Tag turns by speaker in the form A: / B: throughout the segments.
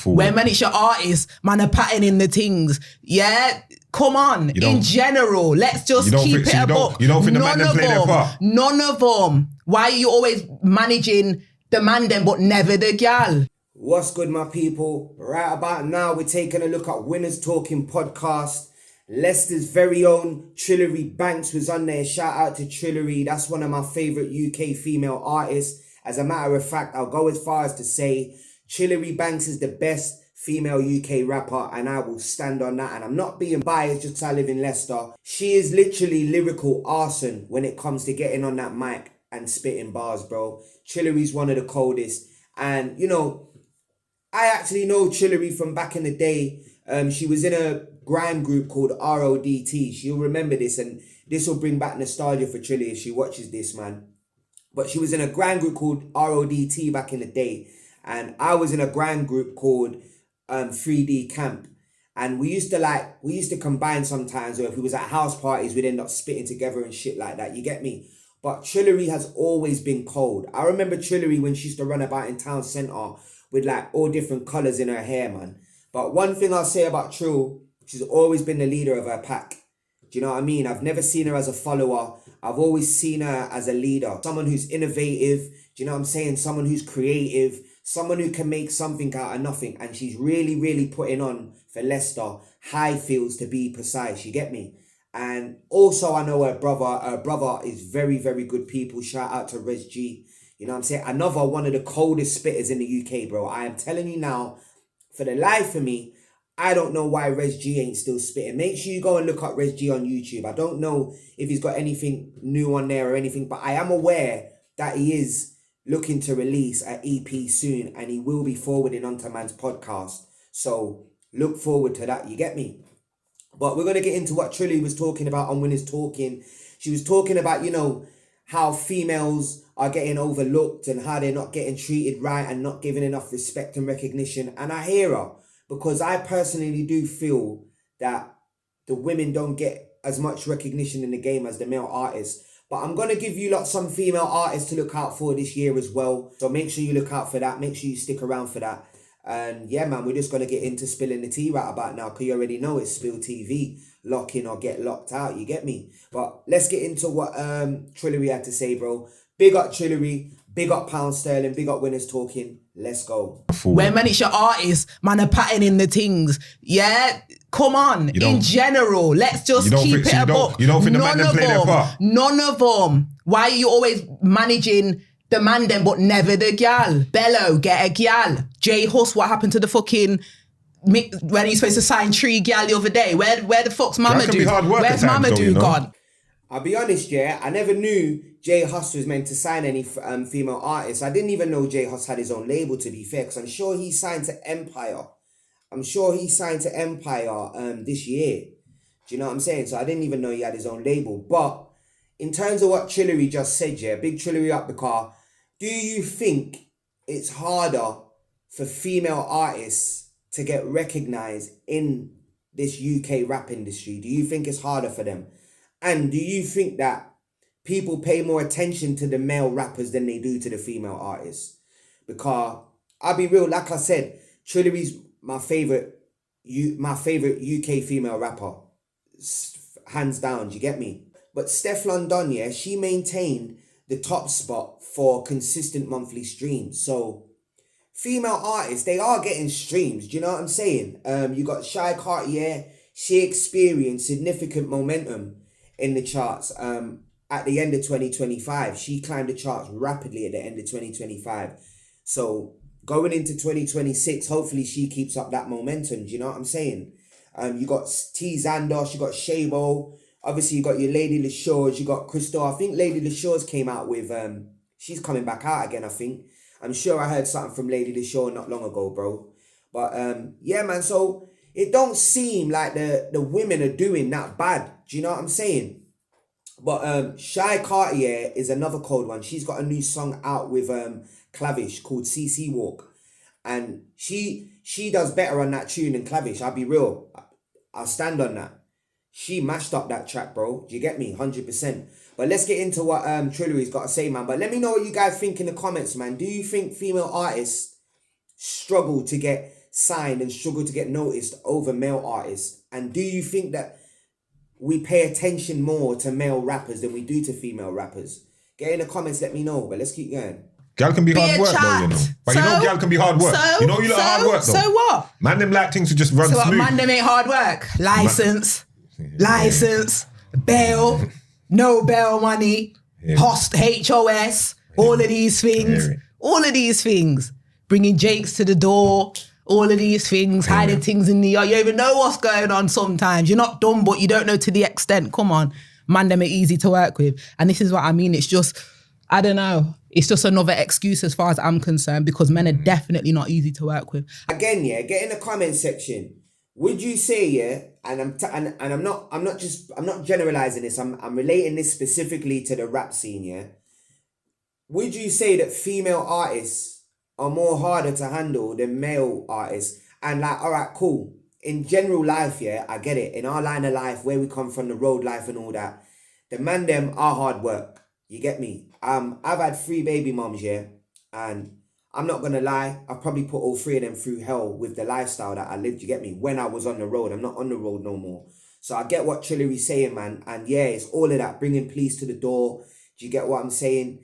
A: When man, it's your artist, man, are patterning the things. Yeah, come on. In general, let's just keep it a book.
B: You don't think the man them play their part?
A: None of them. Why are you always managing the man them but never the gal?
C: What's good, my people? Right about now, we're taking a look at Winners Talking Podcast. Leicester's very own Trillary Banks was on there. Shout out to Trillary. That's one of my favourite UK female artists. As a matter of fact, I'll go as far as to say Trillary Banks is the best female UK rapper, and I will stand on that. And I'm not being biased just because I live in Leicester. She is literally lyrical arson when it comes to getting on that mic and spitting bars, bro. Trillary's one of the coldest. And, you know, I actually know Trillary from back in the day. She was in a grime group called RODT. She'll remember this, and this will bring back nostalgia for Trillary if she watches this, man. But she was in a grime group called RODT back in the day. And I was in a grime group called 3D Camp. And we used to combine sometimes, or if we was at house parties, we'd end up spitting together and shit like that. You get me? But Trillary has always been cold. I remember Trillary when she used to run about in town centre with like all different colours in her hair, man. But one thing I'll say about Trill, she's always been the leader of her pack. Do you know what I mean? I've never seen her as a follower. I've always seen her as a leader. Someone who's innovative. Do you know what I'm saying? Someone who's creative. Someone who can make something out of nothing. And she's really, really putting on for Leicester. Highfields to be precise. You get me? And also I know her brother. Her brother is very, very good people. Shout out to Res G. You know what I'm saying? Another one of the coldest spitters in the UK, bro. I am telling you now, for the life of me, I don't know why Res G ain't still spitting. Make sure you go and look up Res G on YouTube. I don't know if he's got anything new on there or anything, but I am aware that he is looking to release an EP soon, and he will be forwarding onto man's podcast. So look forward to that. You get me? But we're going to get into what Trillary was talking about on Winners Talking. She was talking about, you know, how females are getting overlooked and how they're not getting treated right and not given enough respect and recognition. And I hear her, because I personally do feel that the women don't get as much recognition in the game as the male artists. But I'm going to give you lot some female artists to look out for this year as well. So make sure you look out for that. Make sure you stick around for that. And yeah, man, we're just going to get into spilling the tea right about now, because you already know it's Spill TV. Lock in or get locked out, you get me? But let's get into what Trillary had to say, bro. Big up Trillary, big up Pound Sterling, big up Winners Talking. Let's go.
A: When man, it's your artist, man, are patterning the things. Yeah, come on. In general, let's just keep it a book.
B: You don't think the man them play their part?
A: None of them. Why are you always managing the man them but never the gal? Bello, get a gal. J Hus, what happened to the fucking... when he's supposed to sign Tree gal the other day? Where the fuck's Mama Do? Where's Mama Do gone?
C: I'll be honest, yeah, I never knew J Hus was meant to sign any female artists. I didn't even know J Hus had his own label, to be fair, because I'm sure he signed to Empire. This year. Do you know what I'm saying? So I didn't even know he had his own label. But in terms of what Trillary just said, yeah, big Trillary up the car, do you think it's harder for female artists to get recognised in this UK rap industry? Do you think it's harder for them? And do you think that people pay more attention to the male rappers than they do to the female artists? Because I'll be real, like I said, Trillary's my favourite UK female rapper. Hands down, do you get me? But Steph London, yeah, she maintained the top spot for consistent monthly streams. So female artists, they are getting streams, do you know what I'm saying? You got Shy Cartier, she experienced significant momentum in the charts at the end of 2025. She climbed the charts rapidly at the end of 2025. So going into 2026, hopefully she keeps up that momentum, do you know what I'm saying? You got T Zandos, you got Shabo, obviously you got your Lady LaShores, you got Crystal. I think Lady LaShores came out with, she's coming back out again, I think. I'm sure I heard something from Lady LaShore not long ago, bro. But yeah, man, so it don't seem like the women are doing that bad. Do you know what I'm saying? But Shy Cartier is another cold one. She's got a new song out with Clavish called CC Walk. And she does better on that tune than Clavish. I'll be real. I'll stand on that. She mashed up that track, bro. Do you get me? 100%. But let's get into what Trillary's got to say, man. But let me know what you guys think in the comments, man. Do you think female artists struggle to get signed and struggle to get noticed over male artists? And do you think that we pay attention more to male rappers than we do to female rappers? Get in the comments, let me know, but let's keep going.
B: Gal can be hard work
A: chat.
B: though, you know. But you know gal can be hard work. You know you lot hard work though.
A: So what?
B: Man, them like things to just run smooth.
A: Man, them ain't hard work. License, bail, no bail money, HOS, all of these things. All of these things. Bringing Jakes to the door. All of these things, hiding things in the yard. You don't even know what's going on sometimes. You're not dumb, but you don't know to the extent. Come on. Man, them are easy to work with. And this is what I mean. It's just, I don't know. It's just another excuse as far as I'm concerned, because men are definitely not easy to work with.
C: Again, yeah, get in the comment section. Would you say, yeah, and I'm not generalizing this. I'm relating this specifically to the rap scene, yeah. Would you say that female artists are more harder to handle than male artists? And like, all right, cool. In general life, yeah, I get it. In our line of life, where we come from, the road life and all that, the man them are hard work. You get me? I've had 3 baby moms, yeah, and I'm not gonna lie, I've probably put all 3 of them through hell with the lifestyle that I lived, you get me? When I was on the road, I'm not on the road no more. So I get what Trillary's saying, man. And yeah, it's all of that, bringing police to the door. Do you get what I'm saying?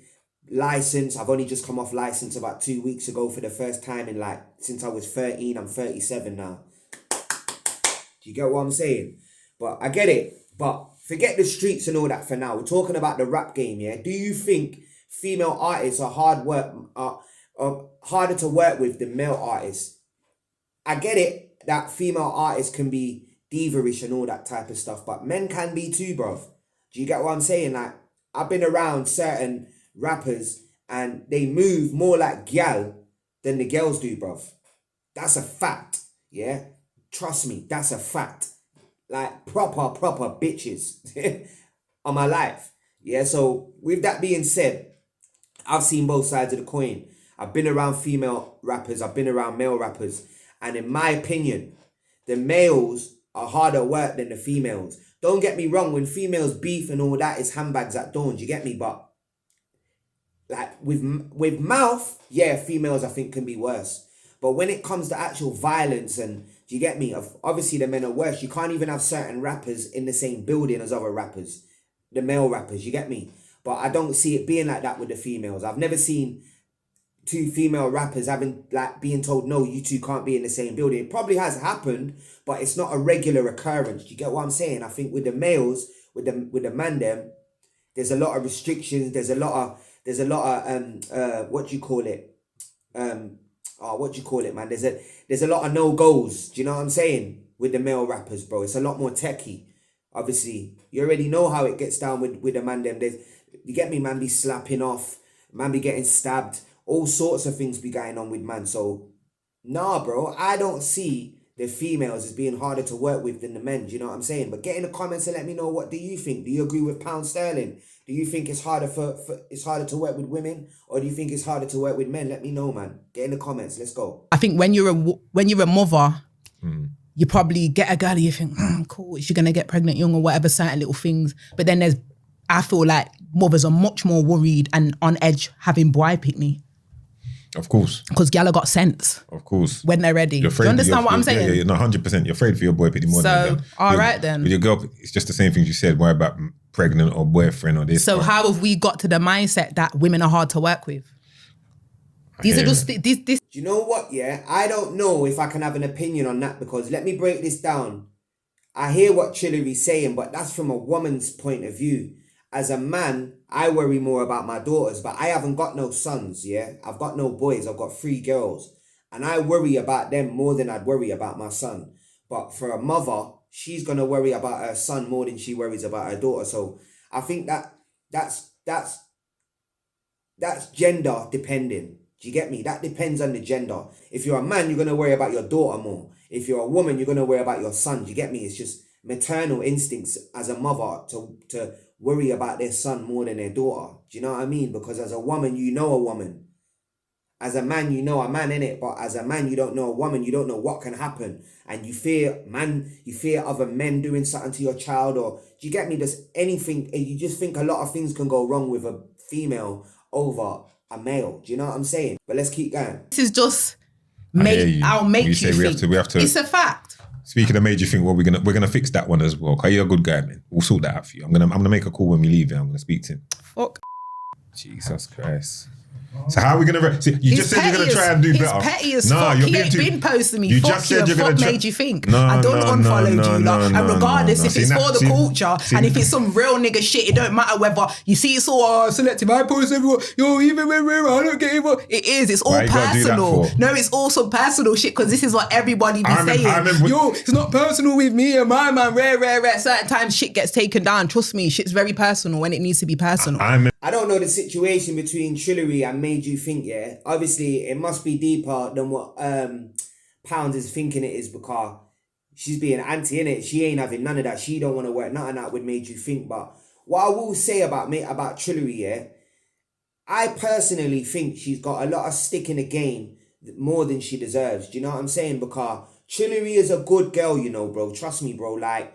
C: License, I've only just come off license about 2 weeks ago for the first time in like, since I was 13, I'm 37 now. Do you get what I'm saying? But I get it. But forget the streets and all that for now. We're talking about the rap game, yeah? Do you think female artists are harder to work with than male artists? I get it that female artists can be diva-ish and all that type of stuff, but men can be too, bruv. Do you get what I'm saying? Like, I've been around certain rappers and they move more like gal than the girls do, bruv. That's a fact, yeah? Trust me, that's a fact. Like, proper bitches on my life. Yeah, so with that being said, I've seen both sides of the coin. I've been around female rappers, I've been around male rappers, and in my opinion, the males are harder work than the females. Don't get me wrong, when females beef and all that, it's handbags at dawn, do you get me? But like with mouth, yeah, females I think can be worse. But when it comes to actual violence and, do you get me? Obviously the men are worse. You can't even have certain rappers in the same building as other rappers. The male rappers, you get me? But I don't see it being like that with the females. I've never seen 2 female rappers being told, no, you two can't be in the same building. It probably has happened, but it's not a regular occurrence. Do you get what I'm saying? I think with the males, with the man them, there's a lot of restrictions. There's a lot of what do you call it? Man? There's a lot of no-goes. Do you know what I'm saying? With the male rappers, bro. It's a lot more techie. Obviously, you already know how it gets down with the man them. You get me, man be slapping off, man be getting stabbed. All sorts of things be going on with man. So, nah, bro. I don't see the females as being harder to work with than the men. Do you know what I'm saying? But get in the comments and let me know, what do you think? Do you agree with Pound Sterling? Do you think it's harder it's harder to work with women, or do you think it's harder to work with men? Let me know, man. Get in the comments. Let's go.
A: I think when you're a mother, you probably get a girl and you think, cool, is she gonna get pregnant young or whatever, certain little things. But then I feel like mothers are much more worried and on edge having boy pickney.
B: Of course.
A: Because gal got sense.
B: Of course.
A: When they're ready. Do you understand what I'm saying?
B: Yeah, no, 100%. You're afraid for your boy pretty more than
A: So, all right then.
B: With your girl, it's just the same things you said. Worry about pregnant or boyfriend or this.
A: So how have we got to the mindset that women are hard to work with? These are just, this.
C: Do you know what, yeah? I don't know if I can have an opinion on that, because let me break this down. I hear what Trillary's saying, but that's from a woman's point of view. As a man, I worry more about my daughters, but I haven't got no sons, yeah? I've got no boys, I've got 3 girls. And I worry about them more than I'd worry about my son. But for a mother, she's going to worry about her son more than she worries about her daughter. So I think that's gender dependent. Do you get me? That depends on the gender. If you're a man, you're going to worry about your daughter more. If you're a woman, you're going to worry about your son. Do you get me? It's just maternal instincts as a mother to worry about their son more than their daughter. Do you know what I mean? Because as a woman, you know a woman. As a man, you know a man, innit? But as a man, you don't know a woman. You don't know what can happen. And you fear other men doing something to your child. Or, do you get me? There's anything, you just think a lot of things can go wrong with a female over a male. Do you know what I'm saying? But let's keep going.
A: This is just
B: hear you.
A: I'll make
B: You
A: you
B: say
A: think.
B: we have to.
A: It's a fact.
B: Speaking of made you think, well, we're gonna fix that one as well. Okay, you're a good guy, man. We'll sort that out for you. I'm gonna make a call when we leave. I'm gonna speak to him.
A: Fuck.
B: Jesus Christ. So how are we gonna? See, you just said you're gonna try and do better.
A: He's petty as fuck. He ain't been posting me.
B: You
A: Fuck
B: just said you're gonna.
A: What made you think?
B: No,
A: I don't unfollowed you, lot. And regardless if
B: See,
A: it's
B: now-
A: for the
B: see-
A: culture
B: see-
A: and if it's some real nigga shit, it don't matter whether you see it's all selective. I post everyone. Yo, even when I don't get even. It is. It's all
B: Why you gotta do that
A: personal.
B: for?
A: No, it's all some personal shit because this is what everybody be
B: I
A: saying.
B: remember-
A: Yo, it's not personal with me and my man. Rare. Certain times shit gets taken down. Trust me, shit's very personal when it needs to be personal.
C: I don't know the situation between Trillary and Made You Think, yeah. Obviously, it must be deeper than what Pounds is thinking it is because she's being anti, innit? She ain't having none of that. She don't want to work nothing out with Made You Think. But what I will say about Trillary, yeah, I personally think she's got a lot of stick in the game more than she deserves. Do you know what I'm saying? Because Trillary is a good girl, you know, bro. Trust me, bro. Like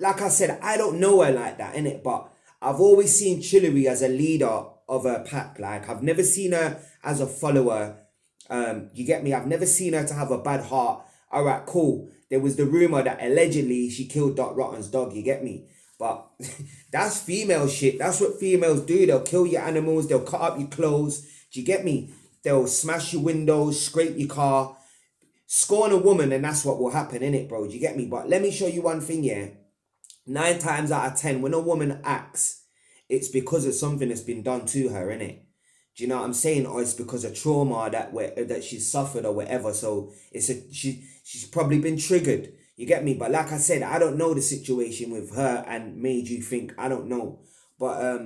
C: I said, I don't know her like that, innit? But I've always seen Trillary as a leader of her pack. Like, I've never seen her as a follower. You get me? I've never seen her to have a bad heart. All right, cool. There was the rumor that allegedly she killed Doc Rotten's dog. You get me? But that's female shit. That's what females do. They'll kill your animals. They'll cut up your clothes. Do you get me? They'll smash your windows, scrape your car, scorn a woman, and that's what will happen, innit, bro? Do you get me? But let me show you one thing, yeah? 9 times out of 10, when a woman acts, it's because of something that's been done to her, innit? Do you know what I'm saying? Or it's because of trauma that she's suffered or whatever. So she's probably been triggered. You get me? But like I said, I don't know the situation with her and Made You Think. I don't know. But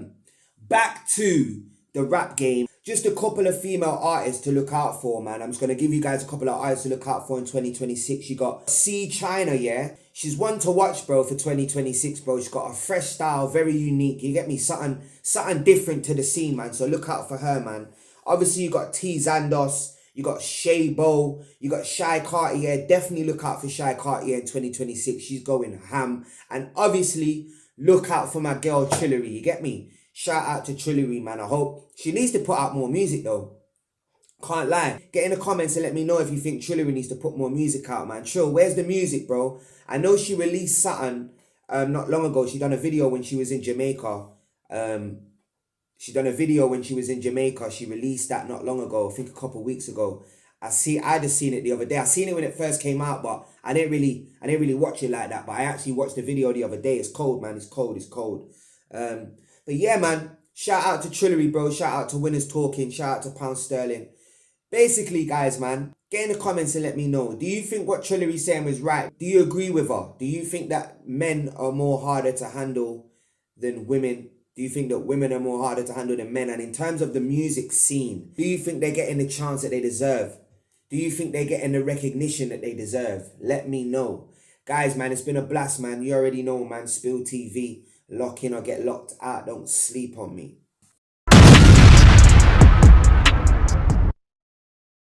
C: back to the rap game. Just a couple of female artists to look out for, man. I'm just going to give you guys a couple of artists to look out for in 2026. You got C China, yeah? She's one to watch, bro, for 2026, bro. She's got a fresh style, very unique. You get me? Something different to the scene, man. So look out for her, man. Obviously, you got T Zandos. You got Shay Bo. You got Shy Cartier. Definitely look out for Shy Cartier in 2026. She's going ham. And obviously, look out for my girl Trillary. You get me? Shout out to Trillary, man. I hope she needs to put out more music, though. Can't lie. Get in the comments and let me know if you think Trillary needs to put more music out, man. Trill, where's the music, bro? I know she released something not long ago. She done a video when she was in Jamaica. She released that not long ago. I think a couple of weeks ago. I just seen it the other day. I seen it when it first came out, but I didn't really watch it like that. But I actually watched the video the other day. It's cold, man. It's cold. But yeah, man. Shout out to Trillary, bro. Shout out to Winners Talking. Shout out to Pound Sterling. Basically, guys, man, get in the comments and let me know. Do you think what Trillary's saying was right? Do you agree with her? Do you think that men are more harder to handle than women? Do you think that women are more harder to handle than men? And in terms of the music scene, do you think they're getting the chance that they deserve? Do you think they're getting the recognition that they deserve? Let me know. Guys, man, it's been a blast, man. You already know, man. Spill TV. Lock in or get locked out. Don't sleep on me.